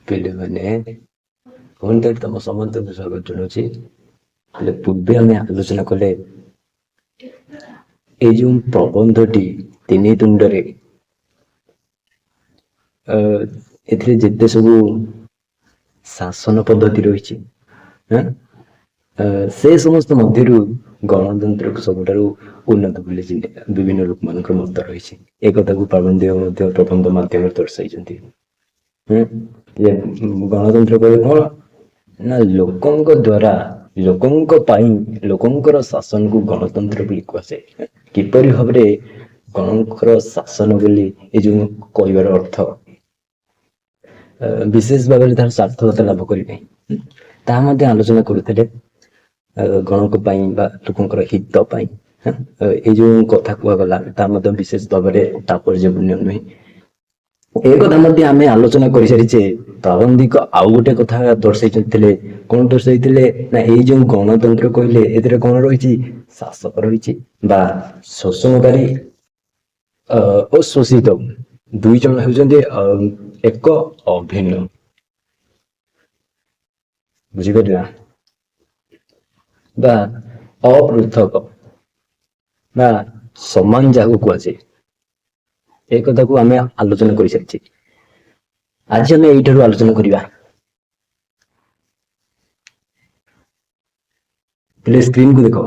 ପିଲାମାନେ ପୁଣି ଥରେ ତମ ସମସ୍ତଙ୍କୁ ସ୍ୱାଗତ ଜଣାଉଛି। ହେଲେ ପୂର୍ବେ ଆମେ ଆଲୋଚନା କଲେ ଏଇ ଯୋଉ ପ୍ରବନ୍ଧଟି ତିନି ତୁଣ୍ଡରେ ଏଥିରେ ଯେତେ ସବୁ ଶାସନ ପଦ୍ଧତି ରହିଛି ସେ ସମସ୍ତ ମଧ୍ୟରୁ ଗଣତନ୍ତ୍ରକୁ ସବୁଠାରୁ ଉନ୍ନତ ବୋଲି ବିଭିନ୍ନ ଲୋକମାନଙ୍କର ମତ ରହିଛି। ଏ କଥାକୁ ପ୍ରବନ୍ଧ ମଧ୍ୟ ପ୍ରବନ୍ଧ ମାଧ୍ୟମରେ ଦର୍ଶାଇଛନ୍ତି। ଗଣତନ୍ତ୍ର କହିଲେ କଣ ନା ଲୋକଙ୍କ ଦ୍ଵାରା ଲୋକଙ୍କ ପାଇଁ ଲୋକଙ୍କର ଶାସନକୁ ଗଣତନ୍ତ୍ର ବୋଲି କୁହାଯାଏ। କିପରି ଭାବରେ ଗଣଙ୍କର ଶାସନ ବୋଲି ଏ ଯୋଉ କହିବାର ଅର୍ଥ ବିଶେଷ ଭାବରେ ତାର ସାର୍ଥକତା ଲାଭ କରିନାହିଁ, ତାହା ମଧ୍ୟ ଆଲୋଚନା କରୁଥିଲେ। ଗଣଙ୍କ ପାଇଁ ବା ଲୋକଙ୍କର ହିତ ପାଇଁ ଏଇ ଯୋଉ କଥା କୁହାଗଲା ତାହା ମଧ୍ୟ ବିଶେଷ ଭାବରେ ତାତ୍ପର୍ଯ୍ୟପୂର୍ଣ୍ଣ ନୁହେଁ। ଏ କଥା ମଧ୍ୟ ଆମେ ଆଲୋଚନା କରିସାରିଛେ। ପ୍ରାରମ୍ଭିକ ଆଉ ଗୋଟେ କଥା ଦର୍ଶାଇଥିଲେ। କଣ ଦର୍ଶାଇଥିଲେ ନା ଏଇ ଯୋଉ ଗଣତନ୍ତ୍ର କହିଲେ ଏଥିରେ କଣ ରହିଛି, ଶାସକ ରହିଛି ବା ଶୋଷଣକାରୀ ଓ ଶୋଷିତ ଦୁଇ ଜଣ ହେଉଛନ୍ତି ଏକ ଅଭିନ୍ନ। ବୁଝିପାରିଲା ବା ଅପୃଥକ ବା ସମାନ ଯାହାକୁ କୁହାଯାଏ। ଏ କଥାକୁ ଆମେ ଆଲୋଚନା କରିସାରିଛେ। ଆଜି ଆମେ ଏଇଠାରୁ ଆଲୋଚନା କରିବା। ହେଲେ ସ୍କ୍ରିନକୁ ଦେଖ।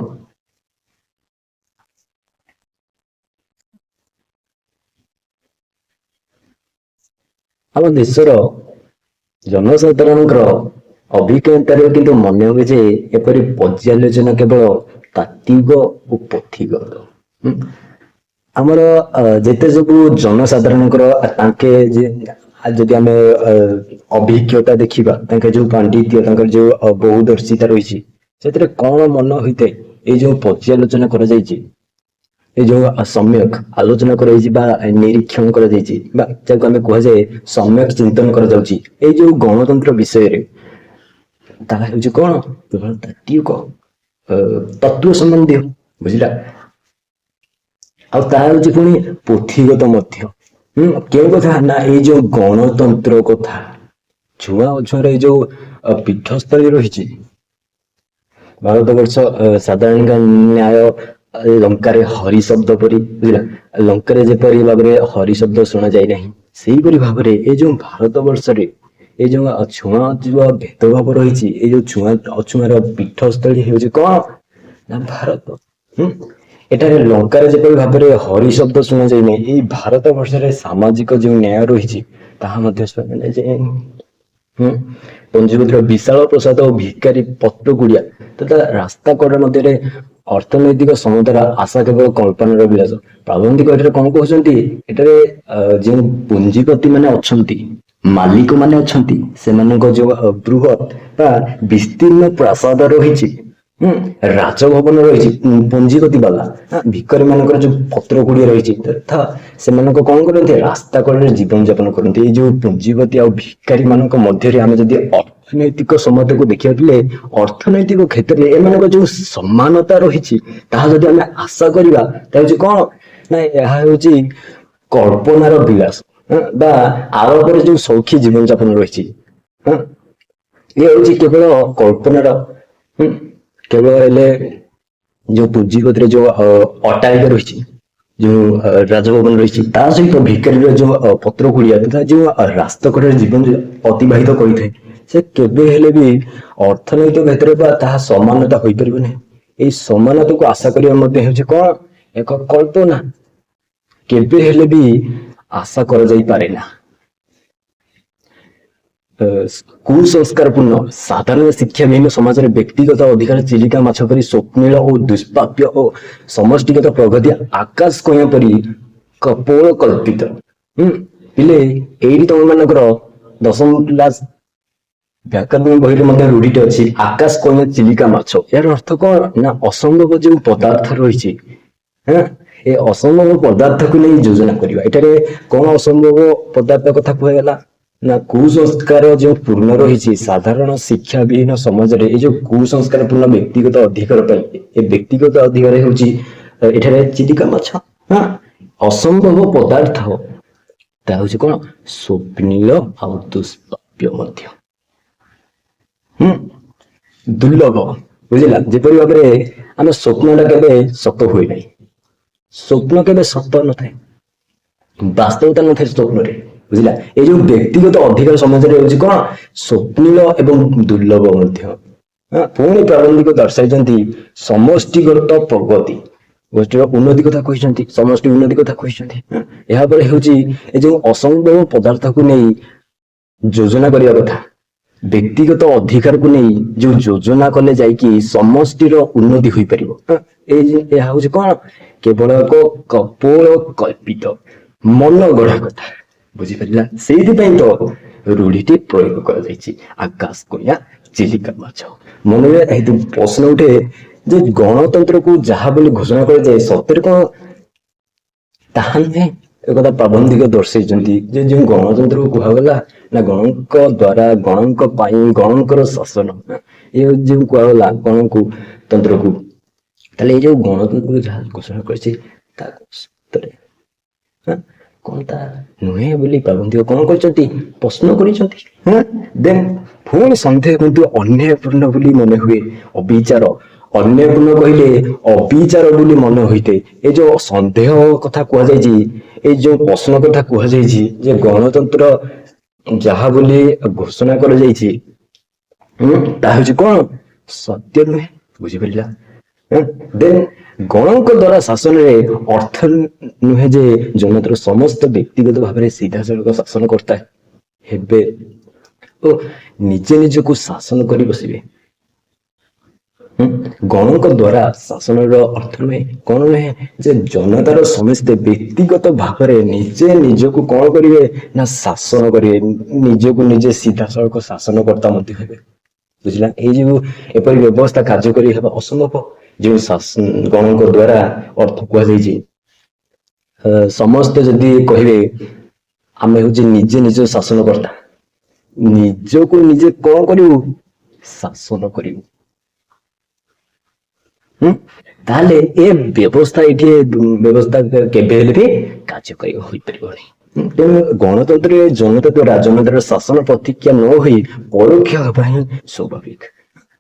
ଆମ ଦେଶର ଜନସାଧାରଣଙ୍କର ଅଭିଜ୍ଞତାରୁ କିନ୍ତୁ ମନେ ହୁଏ ଯେ ଏପରି ପର୍ଯ୍ୟାଲୋଚନା କେବଳ ତାତ୍ତ୍ୱିକ ଓ ପୋଥିଗତ। ଆମର ଯେତେ ସବୁ ଜନସାଧାରଣଙ୍କର ତାଙ୍କେ ଯଦି ଆମେ ଅଭିଜ୍ଞତା ଦେଖିବା, ତାଙ୍କର ଯୋଉ ପାଣ୍ଡିତ୍ୟ, ତାଙ୍କର ଯୋଉ ବହୁଦର୍ଶିତା ରହିଛି, ସେଥିରେ କଣ ମନ ହୋଇଥାଏ? ଏଇ ଯୋଉ ପର୍ଯ୍ୟାଲୋଚନା କରାଯାଇଛି, ଏଇ ଯୋଉ ସମ୍ୟକ ଆଲୋଚନା କରାଯାଇଛି ବା ନିରୀକ୍ଷଣ କରାଯାଇଛି ବା ଯାହାକୁ ଆମେ କୁହାଯାଏ ସମ୍ୟକ ଚିନ୍ତନ କରାଯାଉଛି ଏଇ ଯୋଉ ଗଣତନ୍ତ୍ର ବିଷୟରେ, ତାହା ହେଉଛି କଣ? କେବଳ ତାତ୍ତ୍ୱିକ ତତ୍ତ୍ୱ ସମ୍ବନ୍ଧୀୟ। ବୁଝିଲା? ଆଉ ତାହା ହେଉଛି ପୁଣି ପୋଥିଗତ ମଧ୍ୟ। କେଉଁ କଥା ନା ଏଇ ଯୋଉ ଗଣତନ୍ତ୍ର କଥା ଛୁଆଁ ଅଛୁଆଁର ଏଇ ଯୋଉ ପୀଠସ୍ଥଳୀ ରହିଛି, ଭାରତବର୍ଷ ସାଧାରଣ ନ୍ୟାୟ ଲଙ୍କାରେ ହରି ଶବ୍ଦ ପରି। ବୁଝିଲା? ଲଙ୍କାରେ ଯେପରି ଭାବରେ ହରି ଶବ୍ଦ ଶୁଣା ଯାଇ ନାହିଁ, ସେଇପରି ଭାବରେ ଏଇ ଯୋଉ ଭାରତ ବର୍ଷରେ ଏଇ ଯୋଉ ଛୁଆଁ ଅଛୁଆଁ ଭେଦଭାବ ରହିଛି, ଏଇ ଯୋଉ ଛୁଆଁ ଅଛୁଆଁର ପୀଠସ୍ଥଳୀ ହେଉଛି କଣ ନା ଭାରତ। ଏଠାରେ ଲଙ୍କାରେ ଯେପରି ଭାବରେ ହରି ଶବ୍ଦ ଶୁଣାଯାଇ ନାହିଁ, ଏଇ ଭାରତ ବର୍ଷରେ ସାମାଜିକ ଯୋଉ ନ୍ୟାୟ ରହିଛି ତାହା ମଧ୍ୟ ଶୁଣାଯାଏ। ପଞ୍ଜୀପତ୍ର ବିଶାଳ ପ୍ରସାଦ ଓ ଭିକାରୀ ପତ୍ର ଗୁଡିଆ ତଥା ରାସ୍ତା କଡ ମଧ୍ୟରେ ଅର୍ଥନୈତିକ ସମତାର ଆଶା କେବଳ କଳ୍ପନାର ବିଳାସ। ପ୍ରାବନ୍ଧିକ ଏଠାରେ କଣ କହୁଛନ୍ତି? ଏଠାରେ ଯେଉଁ ପୁଞ୍ଜିପତି ମାନେ ଅଛନ୍ତି, ମାଲିକ ମାନେ ଅଛନ୍ତି, ସେମାନଙ୍କ ଯୋଉ ବୃହତ ବା ବିସ୍ତୀର୍ଣ୍ଣ ପ୍ରାସାଦ ରହିଛି, ରାଜଭବନ ରହିଛି, ପୁଞ୍ଜିପତି ବାଲା ଭିକାରୀ ମାନଙ୍କର ଯୋଉ ପତ୍ର ଗୁଡିଆ ରହିଛି ତଥା ସେମାନଙ୍କ କଣ କରନ୍ତି? ରାସ୍ତା କଡରେ ଜୀବନ ଯାପନ କରନ୍ତି। ଏଇ ଯୋଉ ପୁଞ୍ଜିପତି ଆଉ ଭିକାରୀ ମାନଙ୍କ ମଧ୍ୟରେ ଆମେ ଯଦି ଅର୍ଥନୈତିକ ସମତାକୁ ଦେଖିବାକୁ, ଅର୍ଥନୈତିକ କ୍ଷେତ୍ରରେ ଏମାନଙ୍କ ଯୋଉ ସମାନତା ରହିଛି ତାହା ଯଦି ଆମେ ଆଶା କରିବା, ତାହା ହେଉଛି କଣ ନା ଏହା ହେଉଛି କଳ୍ପନାର ବିଳାସ ବା ଆରୋପରେ ଯୋଉ ସୌଖୀ ଜୀବନ ଯାପନ ରହିଛି। ଇଏ ହଉଛି କେବଳ କଳ୍ପନାର। କେବଳ ହେଲେ ଯୋଉ ପୁଞ୍ଜିପତିରେ ଯୋଉ ଅଟ୍ଟାଳିକା ରହିଛି, ଯୋଉ ରାଜଭବନ ରହିଛି, ତା ସହିତ ଭିକାରୀର ଯୋଉ ପତ୍ର କୁଡିଆ ତଥା ଯୋଉ ରାସ୍ତା କଡରେ ଜୀବନ ଅତିବାହିତ କରିଥାଏ, ସେ କେବେ ହେଲେ ବି ଅର୍ଥନୈତିକ କ୍ଷେତ୍ରରେ ବା ତାହା ସମାନତା ହୋଇପାରିବ ନାହିଁ। ଏଇ ସମାନତାକୁ ଆଶା କରିବା ମଧ୍ୟ ହେଉଛି କଣ? ଏକ କଳ୍ପନା। କେବେ ହେଲେ ବି ଆଶା କରାଯାଇପାରେ ନା। କୁସଂସ୍କାର ପୂର୍ଣ୍ଣ ସାଧାରଣ ଶିକ୍ଷାବିହୀନ ସମାଜରେ ବ୍ୟକ୍ତିଗତ ଅଧିକାର ଚିଲିକା ମାଛ ପରି ସ୍ୱପ୍ନିଳ ଓ ଦୁଷ୍ପ୍ରାପ୍ୟ ଓ ସମଷ୍ଟିଗତ ପ୍ରଗତି ଆକାଶ କଇଁଆ ପରି କପୋଳ କଳ୍ପିତ। ପିଲେ ଏଇଠି ତମ ମାନଙ୍କର ଦଶମ କ୍ଲାସ ବ୍ୟାକରଣ ବହିରେ ମଧ୍ୟ ରୂଢିଟେ ଅଛି, ଆକାଶ କଇଁଆ ଚିଲିକା ମାଛ। ଏହାର ଅର୍ଥ କଣ ନା ଅସମ୍ଭବ ଯେଉଁ ପଦାର୍ଥ ରହିଛି, ଏ ଅସମ୍ଭବ ପଦାର୍ଥକୁ ନେଇ ଯୋଜନା କରିବା। ଏଠାରେ କଣ ଅସମ୍ଭବ ପଦାର୍ଥ କଥା କୁହାଗଲା ନା କୁସଂସ୍କାର ଯୋଉ ପୂର୍ଣ୍ଣ ରହିଛି ସାଧାରଣ ଶିକ୍ଷା ବିହୀନ ସମାଜରେ, ଏଇ ଯୋଉ କୁସଂସ୍କାର ପୂର୍ଣ୍ଣ ବ୍ୟକ୍ତିଗତ ଅଧିକାର ପାଇଁ, ଏ ବ୍ୟକ୍ତିଗତ ଅଧିକାର ହେଉଛି ଏଠାରେ ଚିଲିକା ମାଛ। ଅସମ୍ଭବ ପଦାର୍ଥ ତା ହଉଛି କଣ? ସ୍ୱପ୍ନିଳ ଆଉ ଦୁଷ୍ପ୍ରାପ୍ୟ। ମଧ୍ୟ ଦୁର୍ଲଭ। ବୁଝିଲା, ଯେପରି ଭାବରେ ଆମ ସ୍ୱପ୍ନଟା କେବେ ସତ ହୁଏ ନାହିଁ, ସ୍ୱପ୍ନ କେବେ ସତ ନଥାଏ, ବାସ୍ତବତା ନଥାଏ ସ୍ୱପ୍ନରେ। ବୁଝିଲା, ଏଇ ଯୋଉ ବ୍ୟକ୍ତିଗତ ଅଧିକାର ସମାଜରେ ହେଉଛି କଣ, ସ୍ୱପ୍ନିଳ ଏବଂ ଦୁର୍ଲଭ ମଧ୍ୟ। ପୁଣି ପ୍ରାରମ୍ଭିକ ଦର୍ଶାଇଛନ୍ତି ସମଷ୍ଟିଗତ ପ୍ରଗତି, ଗୋଷ୍ଠୀର ଉନ୍ନତି କଥା କହିଛନ୍ତି, ସମଷ୍ଟି ଉନ୍ନତି କଥା କହିଛନ୍ତି। ଏହାପରେ ହେଉଛି ଏ ଯୋଉ ଅସମ୍ଭବ ପଦାର୍ଥକୁ ନେଇ ଯୋଜନା କରିବା କଥା, ବ୍ୟକ୍ତିଗତ ଅଧିକାରକୁ ନେଇ ଯୋଉ ଯୋଜନା କଲେ ଯାଇକି ସମଷ୍ଟିର ଉନ୍ନତି ହୋଇପାରିବ। ଏହା ହଉଛି କଣ, କେବଳ ଏକ କପୋଳ କଳ୍ପିତ ମନ ଗଢା କଥା। ବୁଝିପାରିଲା, ସେଇଥିପାଇଁ ତ ରୂଢିଟି ପ୍ରୟୋଗ କରାଯାଇଛି, ଆକାଶ କୁଣିଆ ଚିଲିକା ମାଛ। ମନରେ ଏଠି ପ୍ରଶ୍ନ ଉଠେ ଯେ ଗଣତନ୍ତ୍ରକୁ ଯାହା ବୋଲି ଘୋଷଣା କରାଯାଏ ସତରେ କଣ ତାହା ନୁହେଁ? ଏକଥା ପ୍ରାବନ୍ଧିକ ଦର୍ଶାଇଛନ୍ତି ଯେ ଯେଉଁ ଗଣତନ୍ତ୍ରକୁ କୁହାଗଲା ନା ଗଣଙ୍କ ଦ୍ଵାରା, ଗଣଙ୍କ ପାଇଁ, ଗଣଙ୍କର ଶାସନ, ଏ ଯେଉଁ କୁହାଗଲା ଗଣକୁ ତନ୍ତ୍ରକୁ, ତାହେଲେ ଏଇ ଯୋଉ ଗଣତନ୍ତ୍ରକୁ ଯାହା ଘୋଷଣା କରିଛି ତା ସତରେ କଣ ତା ନୁହେଁ ବୋଲି ପ୍ରାବନ୍ଧିକ କଣ କରିଛନ୍ତି, ପ୍ରଶ୍ନ କରିଛନ୍ତି। ଦେନ୍ ପୁଣି ସନ୍ଦେହ କିନ୍ତୁ ଅନ୍ୟାୟପୂର୍ଣ୍ଣ ବୋଲି ମନେ ହୁଏ, ଅବିଚାର। ଅନ୍ୟାୟପୂର୍ଣ୍ଣ କହିଲେ ଅବିଚାର ବୋଲି ମନେ ହୋଇଥାଏ। ଏ ଯୋଉ ସନ୍ଦେହ କଥା କୁହାଯାଇଛି, ଏଇ ଯୋଉ ପ୍ରଶ୍ନ କଥା କୁହାଯାଇଛି ଯେ ଗଣତନ୍ତ୍ର ଯାହା ବୋଲି ଘୋଷଣା କରାଯାଇଛି ତାହା ହଉଛି କଣ, ସତ୍ୟ ନୁହେଁ। ବୁଝିପାରିଲା, ଦେନ୍ ଗଣଙ୍କ ଦ୍ଵାରା ଶାସନରେ ଅର୍ଥ ନୁହେଁ ଯେ ଜନତାର ସମସ୍ତ ବ୍ୟକ୍ତିଗତ ଭାବରେ ସିଧାସଳଖ ଶାସନ କର୍ତ୍ତା ହେବେ ଓ ନିଜେ ନିଜକୁ ଶାସନ କରି ବସିବେ। ଗଣଙ୍କ ଦ୍ଵାରା ଶାସନର ଅର୍ଥ ନୁହେଁ, କଣ ନୁହେଁ, ଯେ ଜନତାର ସମସ୍ତେ ବ୍ୟକ୍ତିଗତ ଭାବରେ ନିଜେ ନିଜକୁ କଣ କରିବେ ନା ଶାସନ କରିବେ, ନିଜକୁ ନିଜେ ସିଧାସଳଖ ଶାସନକର୍ତ୍ତା ମଧ୍ୟ ହେବେ। ବୁଝିଲା, ଏଇ ଯୋଉ ଏପରି ବ୍ୟବସ୍ଥା କାର୍ଯ୍ୟକାରୀ ହେବା ଅସମ୍ଭବ। ଯେଉଁ ଗଣଙ୍କ ଦ୍ଵାରା ଅର୍ଥ କୁହାଯାଇଛି, ସମସ୍ତେ ଯଦି କହିବେ ଆମେ ହଉଛି ନିଜେ ନିଜ ଶାସନକର୍ତ୍ତା, ନିଜକୁ ନିଜେ କଣ କରିବୁ, ଶାସନ କରିବୁ, ତାହେଲେ ଏ ବ୍ୟବସ୍ଥା କେବେ ହେଲେ ବି କାର୍ଯ୍ୟକାରୀ ହୋଇପାରିବନି। ତେଣୁ ଗଣତନ୍ତ୍ରରେ ଜନତା ଦ୍ଵାରା ଜନତାର ଶାସନ ପ୍ରତିକ୍ରିୟା ନ ହୋଇ ପରୋକ୍ଷ ହେବା ହିଁ ସ୍ୱାଭାବିକ।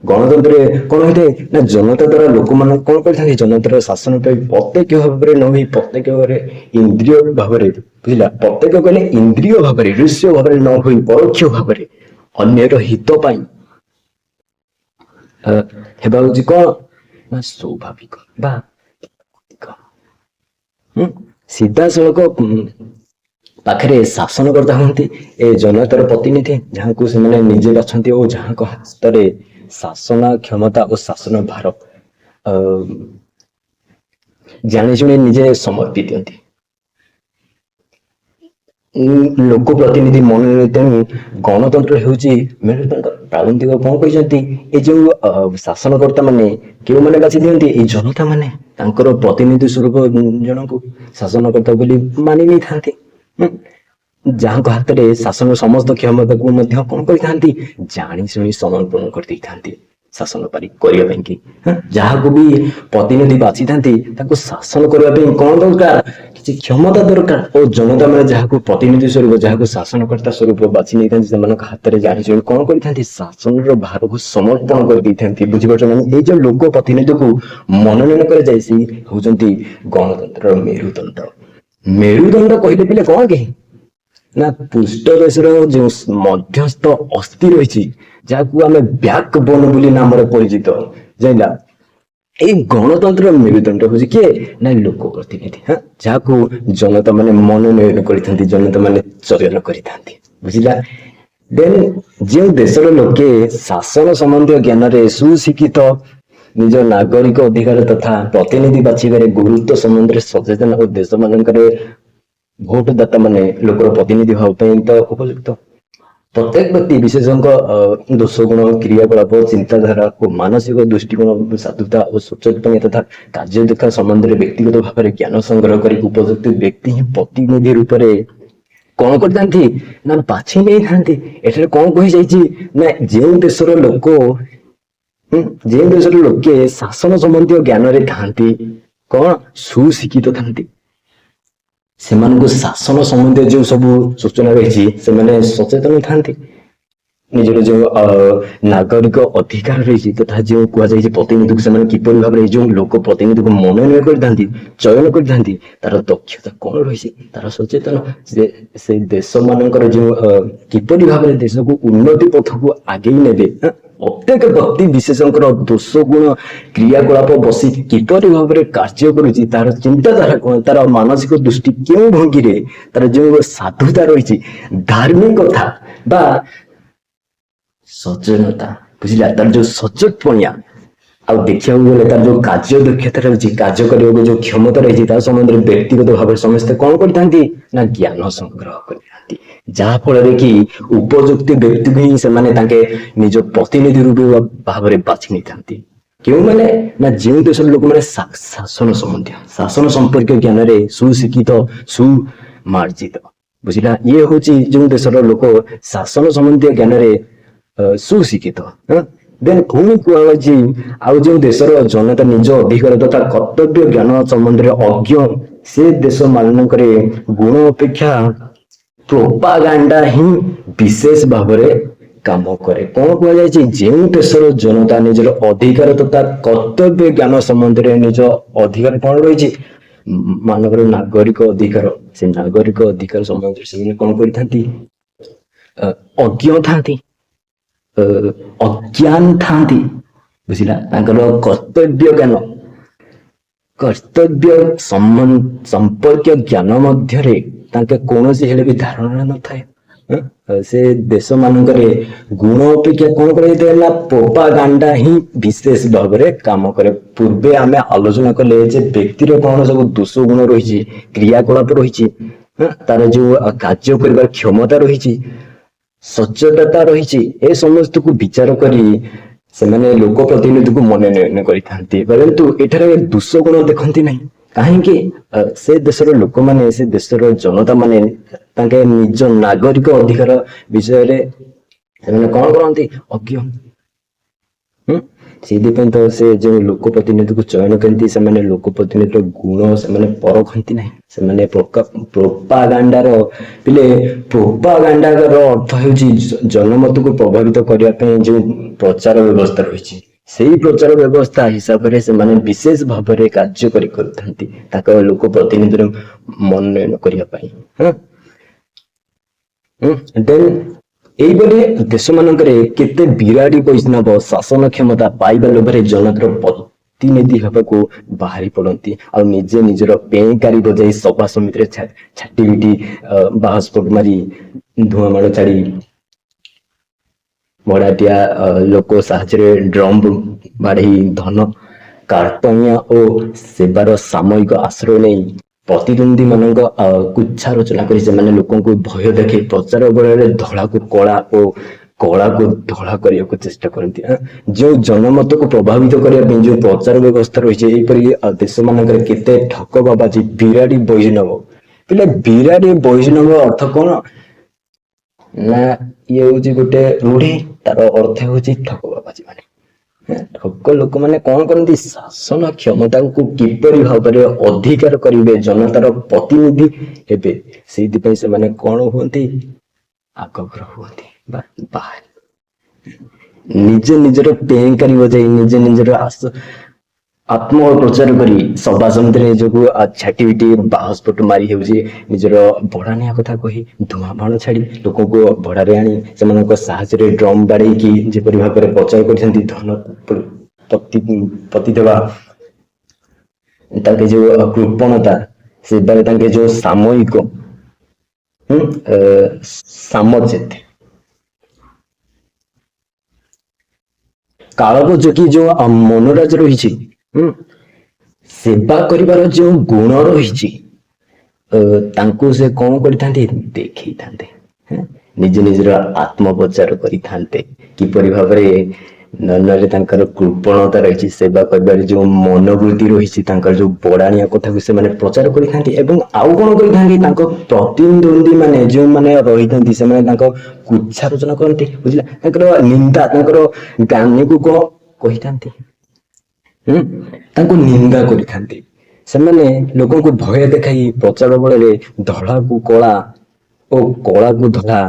ଗଣତନ୍ତ୍ରରେ କଣ ହୋଇଥାଏ ନା ଜନତା ଦ୍ଵାରା ଲୋକମାନେ କଣ କରିଥାନ୍ତି, ଜନତାର ଶାସନ ପାଇଁ ପ୍ରତ୍ୟକ୍ଷ ଭାବରେ ନ ହୋଇ ପ୍ରତ୍ୟକ୍ଷ ଭାବରେ ଇନ୍ଦ୍ରିୟ ଭାବରେ, ବୁଝିଲା, ପ୍ରତ୍ୟକ୍ଷ କହିଲେ ଇନ୍ଦ୍ରିୟ ଭାବରେ, ଦୃଶ୍ୟ ଭାବରେ ନ ହୋଇ ପରୋକ୍ଷ ଭାବରେ ଅନ୍ୟର ହିତ ପାଇଁ ହେବା ହଉଛି କଣ ନା ସ୍ୱାଭାବିକ ବା ସିଧାସଳଖ ପାଖରେ ଶାସନକର୍ତ୍ତା ହୁଅନ୍ତି ଏ ଜନତାର ପ୍ରତିନିଧି, ଯାହାକୁ ସେମାନେ ନିଜେ ବାଛନ୍ତି ଓ ଯାହାଙ୍କ ହାତରେ ଶାସନ କ୍ଷମତା ଓ ଶାସନ ଭାର ଜାଣିଶୁଣି ନିଜେ ସମର୍ପି ଦିଅନ୍ତି। ଲୋକ ପ୍ରତିନିଧି ମନରେ। ତେଣୁ ଗଣତନ୍ତ୍ର ହେଉଛି ମେରୁଦଣ୍ଡ। ପ୍ରାବନ୍ଧିକ କଣ କହିଛନ୍ତି, ଏ ଯୋଉ ଶାସନକର୍ତ୍ତା ମାନେ କେଉଁମାନେ ବାଛି ଦିଅନ୍ତି, ଏଇ ଜନତା ମାନେ ତାଙ୍କର ପ୍ରତିନିଧି ସ୍ୱରୂପ ଜଣଙ୍କୁ ଶାସନକର୍ତ୍ତା ବୋଲି ମାନି ନେଇଥାନ୍ତି, ଯାହାଙ୍କ ହାତରେ ଶାସନ ସମସ୍ତ କ୍ଷମତାକୁ ମଧ୍ୟ କଣ କରିଥାନ୍ତି, ଜାଣି ଶୁଣି ସମର୍ପଣ କରିଦେଇଥାନ୍ତି ଶାସନ କରିବା ପାଇଁ କି। ଯାହାକୁ ବି ପ୍ରତିନିଧି ବାଛିଥାନ୍ତି ତାକୁ ଶାସନ କରିବା ପାଇଁ କଣ ଦରକାର, କିଛି କ୍ଷମତା ଦରକାର। ଓ ଜନତା ମାନେ ଯାହାକୁ ପ୍ରତିନିଧି ସ୍ୱରୂପ, ଯାହାକୁ ଶାସନକର୍ତ୍ତା ସ୍ୱରୂପ ବାଛି ନେଇଥାନ୍ତି, ସେମାନଙ୍କ ହାତରେ ଜାଣିଶୁଣି କଣ କରିଥାନ୍ତି, ଶାସନର ଭାରକୁ ସମର୍ପଣ କରିଦେଇଥାନ୍ତି। ବୁଝିପାରୁଛ ନା? ଏଇ ଯୋଉ ଲୋକ ପ୍ରତିନିଧିକୁ ମନୋନୟନ କରାଯାଏ, ସେଇ ହଉଛନ୍ତି ଗଣତନ୍ତ୍ରର ମେରୁଦଣ୍ଡ। ମେରୁଦଣ୍ଡ କହିଲେ ପିଲେ କଣ କେହି ନା ପୃଷ୍ଠଦେଶର ଯେଉଁ ମଧ୍ୟସ୍ଥ ଅସ୍ଥି ରହିଛି, ଯାହାକୁ ଆମେ ବ୍ୟାକ୍ ବୋନ୍ ବୋଲି ନାମରେ ପରିଚିତ, ଜାଣିଲା। ଏଇ ଗଣତନ୍ତ୍ର ମେରୁଦଣ୍ଡ ହଉଛି କିଏ ନା ଲୋକ ପ୍ରତିନିଧି, ଯାହାକୁ ଜନତା ମାନେ ମନୋନୟନ କରିଥାନ୍ତି, ଜନତା ମାନେ ଚୟନ କରିଥାନ୍ତି। ବୁଝିଲା, ଦେନ୍ ଯେଉଁ ଦେଶର ଲୋକେ ଶାସନ ସମ୍ବନ୍ଧୀୟ ଜ୍ଞାନରେ ସୁଶିକ୍ଷିତ, ନିଜ ନାଗରିକ ଅଧିକାର ତଥା ପ୍ରତିନିଧି ବାଛିବାରେ ଗୁରୁତ୍ୱ ସମ୍ବନ୍ଧରେ ସଚେତନ ଓ ଦେଶ ମାନଙ୍କରେ ଭୋଟ ଦାତା ମାନେ ଲୋକର ପ୍ରତିନିଧି ହେବା ପାଇଁ ତ ଉପଯୁକ୍ତ। ପ୍ରତ୍ୟେକ ବ୍ୟକ୍ତି ବିଶେଷଙ୍କ ଦୋଷ ଗୁଣ, କ୍ରିୟାକଳାପ, ଚିନ୍ତାଧାରା ଓ ମାନସିକ ଦୃଷ୍ଟିକୋଣ, ସାଧୁତା ଓ ସଚେତନ ତଥା କାର୍ଯ୍ୟ ଦେଖା ସମ୍ବନ୍ଧରେ ବ୍ୟକ୍ତିଗତ ଭାବରେ ଜ୍ଞାନ ସଂଗ୍ରହ କରି ଉପଯୁକ୍ତ ବ୍ୟକ୍ତି ହିଁ ପ୍ରତିନିଧି ରୂପରେ କଣ କରିଥାନ୍ତି ନା ବାଛି ନେଇଥାନ୍ତି। ଏଠାରେ କଣ କୁହାଯାଇଛି ନା ଯେଉଁ ଦେଶର ଲୋକେ ଶାସନ ସମ୍ବନ୍ଧୀୟ ଜ୍ଞାନରେ ଥାନ୍ତି, କଣ ସୁଶିକ୍ଷିତ ଥାନ୍ତି, ସେମାନଙ୍କୁ ଶାସନ ସମ୍ବନ୍ଧୀୟ ଯୋଉ ସବୁ ସୂଚନା ରହିଛି ସେମାନେ ସଚେତନ ଥାନ୍ତି। ନିଜର ଯୋଉ ନାଗରିକ ଅଧିକାର ରହିଛି ତଥା ଯେଉଁ କୁହାଯାଇଛି ପ୍ରତିନିଧିକୁ ସେମାନେ କିପରି ଭାବରେ ଯୋଉ ଲୋକ ପ୍ରତିନିଧିକୁ ମନୋନୟନ କରିଥାନ୍ତି, ଚୟନ କରିଥାନ୍ତି, ତାର ଦକ୍ଷତା କଣ ରହିଛି, ତାର ସଚେତନ ସେ ଦେଶ ମାନଙ୍କର ଯୋଉ କିପରି ଭାବରେ ଦେଶକୁ ଉନ୍ନତି ପଥକୁ ଆଗେଇ ନେବେ, ପ୍ରତ୍ୟେକ ବ୍ୟକ୍ତି ବିଶେଷଙ୍କର ଦୋଷ ଗୁଣ କ୍ରିୟାକଳାପ ବସି କିପରି ଭାବରେ କାର୍ଯ୍ୟ କରୁଛି, ତାର ଚିନ୍ତାଧାରା କଣ, ତାର ମାନସିକ ଦୃଷ୍ଟି କେଉଁ ଭଙ୍ଗୀରେ, ତାର ଯୋଉ ସାଧୁତା ରହିଛି, ଧାର୍ମିକତା ବା ସଚେତନତା, ବୁଝିଲା, ତାର ଯୋଉ ସଚେତ ପଣିଆ, ଆଉ ଦେଖିବାକୁ ଗଲେ ତାର ଯୋଉ କାର୍ଯ୍ୟ ଦକ୍ଷତା ରହିଛି, କାର୍ଯ୍ୟ କରିବାକୁ ଯୋଉ କ୍ଷମତା ରହିଛି, ତା ସମ୍ବନ୍ଧରେ ବ୍ୟକ୍ତିଗତ ଭାବରେ ସମସ୍ତେ କଣ କରିଥାନ୍ତି ନା ଜ୍ଞାନ ସଂଗ୍ରହ କରିଥାନ୍ତି, ଯାହା ଫଳରେ କି ଉପଯୁକ୍ତ ବ୍ୟକ୍ତିକୁ ହିଁ ସେମାନେ ତାଙ୍କେ ନିଜ ପ୍ରତିନିଧି ରୂପେ ଭାବରେ ବାଛି ନେଇଥାନ୍ତି। କେଉଁମାନେ ନା ଯେଉଁ ଦେଶର ଲୋକମାନେ ଶାସନ ସମ୍ପର୍କୀୟ ଜ୍ଞାନରେ ସୁଶିକ୍ଷିତ, ସୁମାର୍ଜିତ, ବୁଝିଲା, ଇଏ ହଉଛି ଯେଉଁ ଦେଶର ଲୋକ ଶାସନ ସମ୍ବନ୍ଧୀୟ ଜ୍ଞାନରେ ସୁଶିକ୍ଷିତ। ଦେନ୍ ପୁଣି କୁହାଯାଇଛି ଆଉ ଯେଉଁ ଦେଶର ଜନତା ନିଜ ଅଧିକାର ତଥା କର୍ତ୍ତବ୍ୟ ଜ୍ଞାନ ସମ୍ବନ୍ଧରେ ଅଜ୍ଞ, ସେ ଦେଶ ମାନଙ୍କରେ ଗୁଣ ଅପେକ୍ଷା ପ୍ରୋପାଗାଣ୍ଡା ହିଁ ବିଶେଷ ଭାବରେ କାମ କରେ। କଣ କୁହାଯାଇଛି, ଯେଉଁ ଦେଶର ଜନତା ନିଜର ଅଧିକାର ତଥା କର୍ତ୍ତବ୍ୟ ଜ୍ଞାନ ସମ୍ବନ୍ଧରେ ନିଜ ଅଧିକାର କଣ ରହିଛି, ମାନଙ୍କର ନାଗରିକ ଅଧିକାର, ସେ ନାଗରିକ ଅଧିକାର ସମ୍ବନ୍ଧରେ ସେମାନେ କଣ କରିଥାନ୍ତି, ଅଜ୍ଞ ଥାନ୍ତି, ଅଜ୍ଞାନ ଥାନ୍ତି, ବୁଝିଲା, ତାଙ୍କର କର୍ତ୍ତବ୍ୟ ସମ୍ପର୍କୀୟ ଜ୍ଞାନ ମଧ୍ୟରେ ତାଙ୍କ କୌଣସି ହେଲେ ବି ଧାରଣା ନଥାଏ। ସେ ଦେଶ ମାନଙ୍କରେ ଗୁଣ ଅପେକ୍ଷା କଣ କରାଯାଇଥାଏ ନା ପ୍ରୋପାଗାଣ୍ଡା ହିଁ ବିଶେଷ ଭାବରେ କାମ କରେ। ପୂର୍ବେ ଆମେ ଆଲୋଚନା କଲେ ଯେ ବ୍ୟକ୍ତିର କଣ ସବୁ ଦୋଷ ଗୁଣ ରହିଛି, କ୍ରିୟାକଳାପ ରହିଛି, ତାର ଯୋଉ କାର୍ଯ୍ୟ କରିବାର କ୍ଷମତା ରହିଛି, ସଚେତନତା ରହିଛି, ଏ ସମସ୍ତକୁ ବିଚାର କରି ସେମାନେ ଲୋକ ପ୍ରତିନିଧିକୁ ମନୋନୟନ କରିଥାନ୍ତି। ପରନ୍ତୁ ଏଠାରେ ଦୋଷ ଗୁଣ ଦେଖନ୍ତି ନାହିଁ। କାହିଁକି? ସେ ଦେଶର ଲୋକମାନେ, ସେ ଦେଶର ଜନତା ମାନେ ତାଙ୍କେ ନିଜ ନାଗରିକ ଅଧିକାର ବିଷୟରେ ସେମାନେ କଣ କରନ୍ତି, ଅଜ୍ଞ। ସେଇଥିପାଇଁ ତ ସେ ଯୋଉ ଲୋକ ପ୍ରତିନିଧିକୁ ଚୟନ କରନ୍ତି, ସେମାନେ ଲୋକ ପ୍ରତିନିଧିର ଗୁଣ ସେମାନେ ପରଖନ୍ତି ନାହିଁ, ସେମାନେ ପ୍ରୋପାଗାଣ୍ଡାର ପିଲେ ପ୍ରୋପାଗାଣ୍ଡାର ଅର୍ଥ ହେଉଛି ଜନମତକୁ ପ୍ରଭାବିତ କରିବା ପାଇଁ ଯୋଉ ପ୍ରଚାର ବ୍ୟବସ୍ଥା ରହିଛି, ସେଇ ପ୍ରଚାର ବ୍ୟବସ୍ଥା ହିସାବରେ ସେମାନେ ବିଶେଷ ଭାବରେ କାର୍ଯ୍ୟକାରୀ କରିଥାନ୍ତି ତାଙ୍କ ଲୋକ ପ୍ରତିନିଧିର ମନୋନୟନ କରିବା ପାଇଁ। ଦେନ୍ ଏଇଭଳି ଦେଶ ମାନଙ୍କରେ କେତେ ବିରାଡି ବୈଷ୍ଣବ ଶାସନ କ୍ଷମତା ପାଇବା ଲୋଭରେ ଜନତାର ପ୍ରତିନିଧି ହେବାକୁ ବାହାରି ପଡନ୍ତି, ଆଉ ନିଜେ ନିଜର ପେଁକାରି ବଜାଇ ସଭା ସମିତିରେ ଛାଟି ପିଟି ବାହାସ୍ପୋଟ ମାରି ଧୂଆଁ ମାଡ଼ ଛାଡି ଭଡାଟିଆ ଲୋକ ସାହାଯ୍ୟରେ ଡ୍ରମ୍ ବାଢେଇ ଧନ କାର୍ପଣ୍ୟ ଓ ସେବାର ସାମୟିକ ଆଶ୍ରୟ ନେଇ ପ୍ରତିଦ୍ୱନ୍ଦ୍ୱୀ ମାନଙ୍କ କୁଚ୍ଛା ରଚନା କରି ସେମାନେ ଲୋକଙ୍କୁ ଭୟ ଦେଖେଇ ପ୍ରଚାର ବଳରେ ଧଳାକୁ କଳା ଓ କଳାକୁ ଧଳା କରିବାକୁ ଚେଷ୍ଟା କରନ୍ତି। ଯେଉଁ ଜନମତକୁ ପ୍ରଭାବିତ କରିବା ପାଇଁ ଯୋଉ ପ୍ରଚାର ବ୍ୟବସ୍ଥା ରହିଛି, ଏହିପରି ଦେଶ ମାନଙ୍କରେ କେତେ ଠକବାବାଜି ବିରାଡି ବୈଷ୍ଣବ। ପିଲା ବିରାଡି ବୈଷ୍ଣବ ଅର୍ଥ କଣ ନା ଇଏ ହଉଛି ଗୋଟେ ରୂଢି, ତାର ଅର୍ଥ ହଉଛି ଠକବାବାଜି ମାନେ। ଠକ ଲୋକମାନେ କଣ କରନ୍ତି, ଶାସନ କ୍ଷମତାକୁ କିପରି ଭାବରେ ଅଧିକାର କରିବେ, ଜନତାର ପ୍ରତିନିଧି ହେବେ, ସେଇଥିପାଇଁ ସେମାନେ କଣ ହୁଅନ୍ତି, ଆଗଭର ହୁଅନ୍ତି ବା ବାହାରେ ନିଜେ ନିଜର ପେଁକାରି ବଜାଇ ନିଜେ ନିଜର ଆତ୍ମ ପ୍ରଚାର କରି ସଭା ସମିତିରେ ନିଜକୁ ଛାଟି ପିଟି ବାହାସ୍ପୋଟ ମାରି ହେଉଛି, ନିଜର ଭଡାଣିଆ କଥା କହି ଧୂଆଁ ବାଣ ଛାଡି ଲୋକଙ୍କୁ ଭଡାରେ ଆଣି ସେମାନଙ୍କ ସାହାଯ୍ୟରେ ଡ୍ରମ୍ ବାଡେଇକି ଯେପରି ଭାବରେ ପ୍ରଚାର କରିଛନ୍ତି ଧନ ପତି ଦେବା, ତାଙ୍କେ ଯୋଉ କୃପଣତା, ସେବାରେ ତାଙ୍କେ ଯୋଉ ସାମୟିକ ସାମଚେତ କାଳୋପଯୋଗୀ ଯୋଉ ମନୋରାଜ ରହିଛି, ସେବା କରିବାର ଯୋଉ ଗୁଣ ରହିଛି, ତାଙ୍କୁ ସେ କଣ କରିଥାନ୍ତି, ଦେଖେଇଥାନ୍ତେ, ନିଜ ନିଜର ଆତ୍ମପ୍ରଚାର କରିଥାନ୍ତେ, କିପରି ଭାବରେ ନନରେ ତାଙ୍କର କୃପଣତା ରହିଛି, ସେବା କରିବାରେ ଯୋଉ ମନୋବୃତ୍ତି ରହିଛି, ତାଙ୍କର ଯୋଉ ବଡାଣିଆ କଥାକୁ ସେମାନେ ପ୍ରଚାର କରିଥାନ୍ତି। ଏବଂ ଆଉ କଣ କରିଥାନ୍ତି, ତାଙ୍କ ପ୍ରତିଦ୍ୱନ୍ଦ୍ୱୀ ମାନେ ଯୋଉମାନେ ରହିଥାନ୍ତି ସେମାନେ ତାଙ୍କ କୁଚ୍ଛା ରଚନା କରନ୍ତି, ବୁଝିଲା, ତାଙ୍କର ନିନ୍ଦା, ତାଙ୍କର ଜ୍ଞାନୀକୁ କଣ କହିଥାନ୍ତି, ତାଙ୍କୁ ନିନ୍ଦା କରିଥାନ୍ତି। ସେମାନେ ଲୋକଙ୍କୁ ଭୟ ଦେଖାଇ ପ୍ରଚାର ବଳରେ ଧଳାକୁ କଳା ଓ କଳାକୁ ଧଳା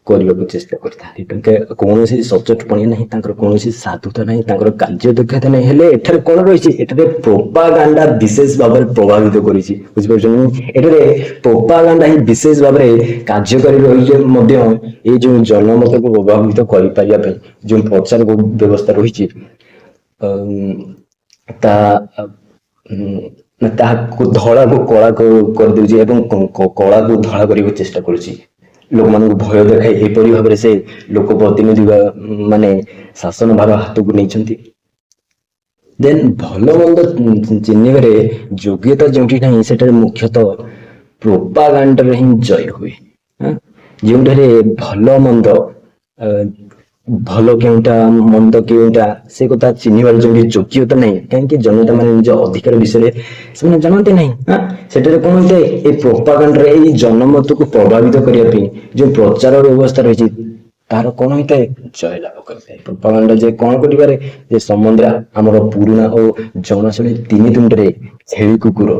କରିବାକୁ ଚେଷ୍ଟା କରିଥାନ୍ତି। ତାଙ୍କେ କୌଣସି ସଚୋଟପଣିଆ ନାହିଁ, ତାଙ୍କର କୌଣସି ସାଧୁତା ନାହିଁ, ତାଙ୍କର କାର୍ଯ୍ୟ ଦକ୍ଷତା ନାହିଁ। ହେଲେ ଏଠାରେ କଣ ରହିଛି? ଏଠାରେ ପ୍ରୋପାଗାଣ୍ଡା ବିଶେଷ ଭାବରେ ପ୍ରଭାବିତ କରିଛି। ବୁଝିପାରୁଛନ୍ତି? ଏଠାରେ ପ୍ରୋପାଗାଣ୍ଡା ହିଁ ବିଶେଷ ଭାବରେ କାର୍ଯ୍ୟକାରୀ ରହିଛି ମଧ୍ୟ ଏଇ ଯୋଉ ଜନମତକୁ ପ୍ରଭାବିତ କରିପାରିବା ପାଇଁ ଯୋଉ ପ୍ରଚାର ବ୍ୟବସ୍ଥା ରହିଛି ତା ତାହାକୁ ଧଳାକୁ କଳା କରିଦେଉଛି ଏବଂ କଳାକୁ ଧଳା କରିବାକୁ ଚେଷ୍ଟା କରୁଛି। ଲୋକମାନଙ୍କୁ ଭୟ ଦେଖାଇ ଏପରି ଭାବରେ ସେ ଲୋକ ପ୍ରତିନିଧି ମାନେ ଶାସନ ଭାର ହାତକୁ ନେଇଛନ୍ତି। ଦେନ୍ ଭଲ ମନ୍ଦ ଚିହ୍ନିବାରେ ଯୋଗ୍ୟତା ଯେଉଁଠି ନାହିଁ ସେଠାରେ ମୁଖ୍ୟତଃ ପ୍ରୋପାଗାଣ୍ଡାରେ ହିଁ ଜୟ ହୁଏ। ଯେଉଁଠାରେ ଭଲ ମନ୍ଦ ଭଲ କେଉଁଟା ମନ୍ଦ କେଉଁଟା ସେ କଥା ଚିହ୍ନିବାର ଯୋଉଠି ଯୋଗ୍ୟତା ନାହିଁ, କାହିଁକି ଜନତା ମାନେ ନିଜ ଅଧିକାର ବିଷୟରେ ସେମାନେ ଜାଣନ୍ତି ନାହିଁ। ସେଠାରେ କଣ ହୋଇଥାଏ? ଏଇ ପ୍ରୋପାଗାଣ୍ଡାରେ ଏଇ ଜନମତକୁ ପ୍ରଭାବିତ କରିବା ପାଇଁ ଯୋଉ ପ୍ରଚାର ବ୍ୟବସ୍ଥା ରହିଛି ତାର କଣ ହୋଇଥାଏ? ଜୟ ଲାଭ କରିଥାଏ। ପ୍ରୋପାଗାଣ୍ଡା ଯେ କଣ କରିପାରେ? ଯେ ସମୁଦ୍ର ଆମର ପୁରୁଣା ଓ ଜଣାଶୁଣି 3 ତୁଣ୍ଡରେ ଛେଳି କୁକୁର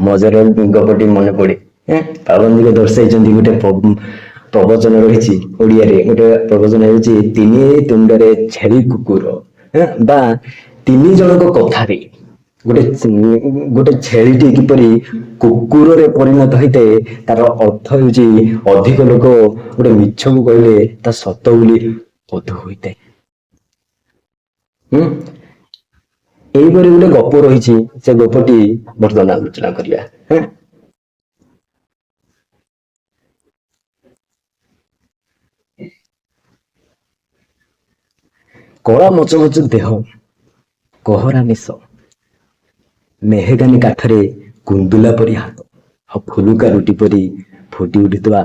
ମଜାର ଗପଟି ମନେ ପଡେ। ପାବନ୍ଦିକ ଦର୍ଶାଇଛନ୍ତି ଗୋଟେ ପ୍ରବଚନ ରହିଛି ଓଡିଆରେ, ଗୋଟେ ପ୍ରବଚନ ହେଉଛି 3 ତୁଣ୍ଡରେ ଛେଳି କୁକୁର। ବା 3 ଜଣଙ୍କ କଥାରେ ଗୋଟେ ଛେଳିଟି କିପରି କୁକୁରରେ ପରିଣତ ହେଇଥାଏ ତାର ଅର୍ଥ ହେଉଛି ଅଧିକ ଲୋକ ଗୋଟେ ମିଛକୁ କହିଲେ ତା ସତ ବୋଲି ବୋଧ ହୋଇଥାଏ। ଏଇପରି ଗୋଟେ ଗପ ରହିଛି, ସେ ଗପଟି ବର୍ତ୍ତମାନ ଆଲୋଚନା କରିବା। କଳା ମଚ ମଚ ଦେହ, କହରା ନିଶ, ମେହେଗାନି କାଠରେ କୁନ୍ଦୁଲା ପରି ହାତ, ଆଉ ଫୁଲୁକା ରୁଟି ପରି ଫୁଟି ଉଠୁଥିବା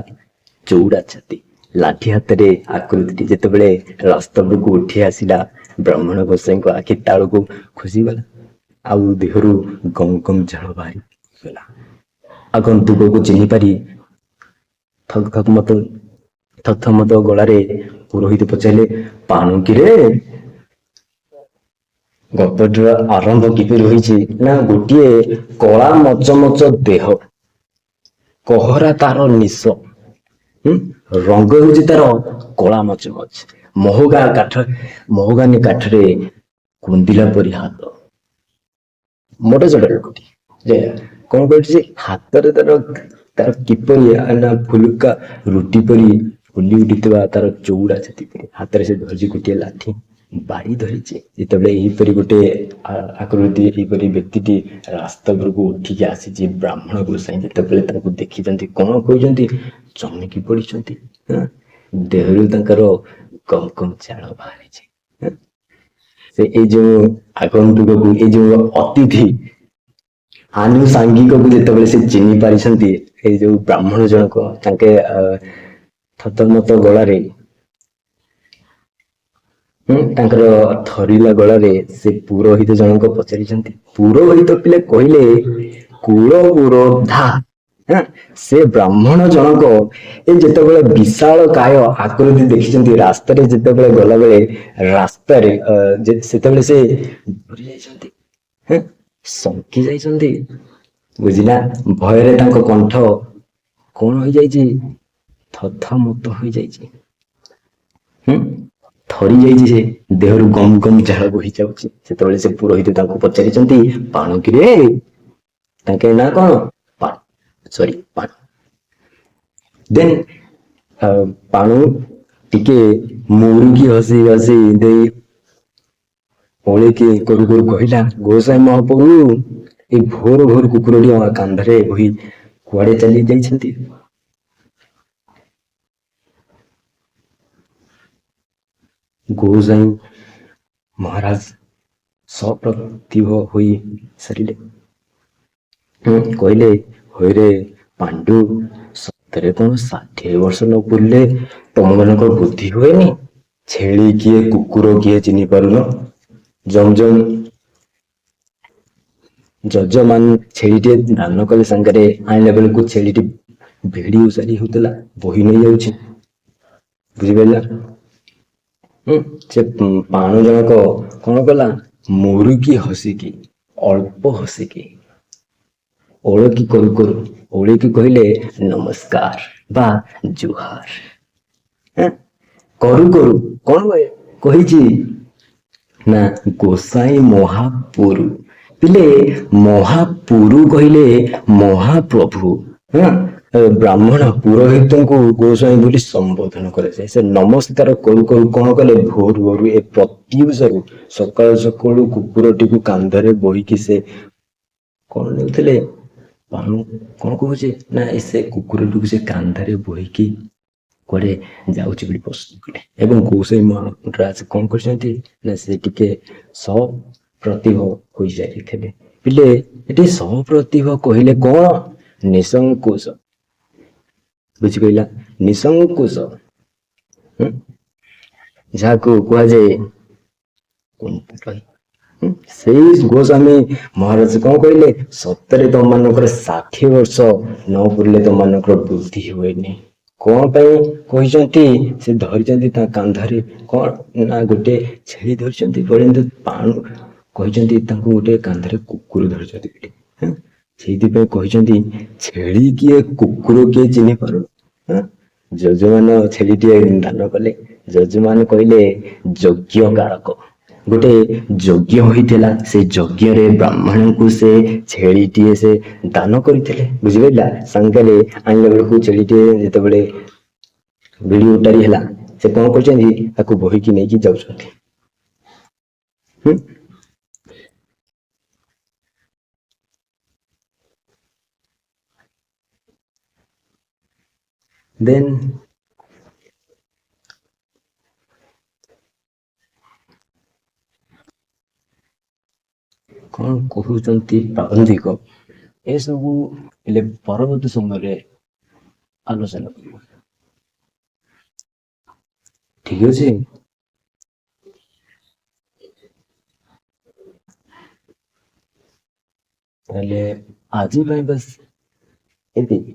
ଚଉଡ଼ା ଛାତି। ଲାଠି ହାତରେ ଆକୃତିଟି ଯେତେବେଳେ ରାସ୍ତାକୁ ଉଠି ଆସିଲା, ବ୍ରାହ୍ମଣ ଗୋସାଇଙ୍କ ଆଖି ତାଳକୁ ଖସିଗଲା, ଆଉ ଦେହରୁ ଗମ ଗମ ଝାଳ ବାହାରିଗଲା। ଆଗନ୍ତୁକକୁ ଚିହ୍ନି ପାରି ଥଥମତ ଗଳାରେ ପୁରୋହିତ ପଚାରିଲେ, ପାଣୁକିରେ? ଗପଟିର ଆରମ୍ଭ କିପରି ହୋଇଛି ନା, ଗୋଟିଏ କଳା ମଚମଚ ଦେହ, କହରା ତାର ନିଶ, ରଙ୍ଗ ହେଉଛି ତାର କଳା ମଚମଚ, ମହଗାନୀ କାଠରେ କୁନ୍ଦିଲା ପରି ହାତ। ମୋଟା ଚୋଟା ଲୋକଟି କଣ କରୁଛି? ହାତରେ ତାର କିପରି ନା ଫୁଲୁକା ରୁଟି ପରି ଫୁଲି ଉଠିଥିବା ତାର ଚଉଡ଼ା ଛାତି ପରି ହାତରେ ସେ ଧରିଛି ଗୋଟିଏ ଲାଠି, ବାଡ଼ି ଧରିଛି। ଯେତେବେଳେ ଏହିପରି ଗୋଟେ ଆକୃତି, ଏହିପରି ବ୍ୟକ୍ତିଟି ରାସ୍ତା ଉପରକୁ ଉଠିକି ଆସିଛି, ବ୍ରାହ୍ମଣ ଗୋସାଇଁ ଯେତେବେଳେ ତାକୁ ଦେଖିଛନ୍ତି କଣ କହୁଛନ୍ତି? ଚମକି ପଡିଛନ୍ତି। ଦେହରୁ ତାଙ୍କର ଗମ ଗମ ଝାଳ ବାହାରିଛି। ସେ ଏଇ ଯୋଉ ଆଗନ୍ତୁକକୁ, ଏଇ ଯୋଉ ଅତିଥି ଆନୁଷାଙ୍ଗିକକୁ ଯେତେବେଳେ ସେ ଚିହ୍ନି ପାରିଛନ୍ତି, ଏଇ ଯୋଉ ବ୍ରାହ୍ମଣ ଜଣକ ତାଙ୍କେ ଥତମତ ଗଳାରେ ତାଙ୍କର ଥରିଲା ଗଳାରେ ସେ ପୁରୋହିତ ଜଣକ ପଚାରିଛନ୍ତି। ପୁରୋହିତ ପିଲେ କହିଲେ, କୁଳ ପୁରୋଧା। ସେ ବ୍ରାହ୍ମଣ ଜଣକ ଏ ଯେତେବେଳେ ବିଶାଳ କାୟ ଆକୃତି ଦେଖିଛନ୍ତି, ରାସ୍ତାରେ ଯେତେବେଳେ ଗଲାବେଳେ ରାସ୍ତାରେ ସେତେବେଳେ ସେ ଡରି ଯାଇଛନ୍ତି, ଶଙ୍କି ଯାଇଛନ୍ତି। ବୁଝିଲା? ଭୟରେ ତାଙ୍କ କଣ୍ଠ କଣ ହୋଇଯାଇଛି? ଥଥମତ ହୋଇଯାଇଛି। ଥରି ଯାଇଛି, ସେ ଦେହରୁ ଗମ ଗମ ଝାଳ ବୋହି ଯାଉଛି। ସେତେବେଳେ ସେ ପୁରୋହିତ ତାଙ୍କୁ ପଚାରିଛନ୍ତି, ପାଣୁକିରେ? ତାଙ୍କ ନାଁ କଣ? ପାଣୁ। ଦେନ୍ ପାଣୁ ଟିକେ ମୁରୁକି ହସି ହସି ଦେଇ ଓଳିକି କରୁ କରୁ କହିଲା, ଗୋସାଇଁ ମହାପ୍ରଭୁ, ଏଇ ଭୋର ଭୋର କୁକୁରଟି ଆମ କାନ୍ଧରେ ବୋହି କୁଆଡେ ଚାଲି ଯାଇଛନ୍ତି? ଗୋସାଇଁ ମହାରାଜ ସପ୍ରତିଭ ହୋଇ ସାରିଲେ। କହିଲେ, ହଇରେ ପାଣ୍ଡୁ, ସତରେ କଣ 60 ବର୍ଷ ନ ପୁରିଲେ ତମ ମାନଙ୍କର ବୁଦ୍ଧି ହୁଏନି? ଛେଳି କିଏ କୁକୁର କିଏ ଚିହ୍ନି ପାରୁନ? ଯଜମାନ ଛେଳିଟିଏ ଦାନ କଲେ ସାଙ୍ଗରେ ଆଣିଲା ବେଳକୁ ଛେଳିଟି ଭିଡି ଉସାରି ହଉଥିଲା, ବୋହି ନେଇ ଯାଉଛି। ବୁଝିପାରିଲା? ସେ ପାଣୁ ଜଣକ କଣ କଲା? ମୁରୁକି ହସିକି, ଅଳ୍ପ ହସିକି ଓଳିକି କହିଲେ, ନମସ୍କାର ବା ଜୁହାର। ହେଁ? କରୁ କରୁ କଣ କହିଛି ନା ଗୋସାଇଁ ମହାପୁରୁ। ପିଲେ ମହାପୁରୁ କହିଲେ ମହାପ୍ରଭୁ। ହଁ, ବ୍ରାହ୍ମଣ ପୁରୋହିତଙ୍କୁ ଗୋସାଇଁ ବୋଲି ସମ୍ବୋଧନ କରାଯାଏ। ସେ ନମସ୍କାର କରୁ କରୁ କଣ କଲେ, ଭୋରୁ ଭୋରୁ ଏ ପ୍ରତ୍ୟୁଷରୁ ସକାଳୁ ସକାଳୁ କୁକୁରଟିକୁ କାନ୍ଧରେ ବୋହିକି ସେ କଣ ନେଉଥିଲେ, ପାଣୁ କଣ କହୁଛି ନା ସେ କୁକୁରଟିକୁ ସେ କାନ୍ଧରେ ବୋହିକି କୁଆଡେ ଯାଉଛି ବୋଲି ପ୍ରଶ୍ନ କଲେ। ଏବଂ ଗୋସାଇଁ ମହାରାଜ କଣ କରିଛନ୍ତି ନା ସେ ଟିକେ ସପ୍ରତିଭ ହୋଇଯାଇଥିଲେ। ପିଲେ ଏଠି ସପ୍ରତିଭ କହିଲେ କଣ, ନିସଙ୍କୁଶ। ବୁଝିପାରିଲା, ନିସଙ୍କୁଶ। ହୁଁ? ଯାହାକୁ କୁହାଯାଏ ସେଇ ଗୋସ୍ୱାମୀ ମହାରାଜ କଣ କହିଲେ, ସତରେ ତମମାନଙ୍କର 60 ବର୍ଷ ନ ପୁରିଲେ ତମମାନଙ୍କର ବୃଦ୍ଧି ହୁଏନି। କଣ ପାଇଁ କହିଛନ୍ତି, ସେ ଧରିଛନ୍ତି ତା କାନ୍ଧରେ କଣ ନା ଗୋଟେ ଛେଳି ଧରିଛନ୍ତି, ପର୍ଯ୍ୟନ୍ତ ପାଣୁ କହିଛନ୍ତି ତାଙ୍କୁ ଗୋଟେ କାନ୍ଧରେ କୁକୁର ଧରିଛନ୍ତି ବୋଲି। ହେଁ? ସେଇଥିପାଇଁ କହିଛନ୍ତି ଛେଳି କିଏ କୁକୁର କିଏ ଚିହ୍ନି ପାରୁନ। ହେଁ? ଯଜମାନ ଛେଳିଟିଏ ଦାନ କଲେ, ଯଜମାନ କହିଲେ ଯଜ୍ଞ କାରକ। ଗୋଟେ ଯଜ୍ଞ ହୋଇଥିଲା, ସେ ଯଜ୍ଞରେ ବ୍ରାହ୍ମଣଙ୍କୁ ସେ ଛେଳିଟିଏ ସେ ଦାନ କରିଥିଲେ। ବୁଝିପାରିଲା, ସାଙ୍ଗରେ ଆଣିଲା ବେଳକୁ ଛେଳିଟିଏ ଯେତେବେଳେ ଭିଡି ଉଟାରି ହେଲା, ସେ କଣ କରୁଛନ୍ତି ତାକୁ ବୋହିକି ନେଇକି ଯାଉଛନ୍ତି। ହୁଁ? ଦେନ୍ କଣ କହୁଛନ୍ତି ପ୍ରାବନ୍ଧିକ, ଏସବୁ ହେଲେ ପରବର୍ତ୍ତୀ ସମୟରେ ଆଲୋଚନା କରିବ। ଠିକ ଅଛି। ତାହେଲେ ଆଜି ପାଇଁ ବାସ୍ ଏତିକି।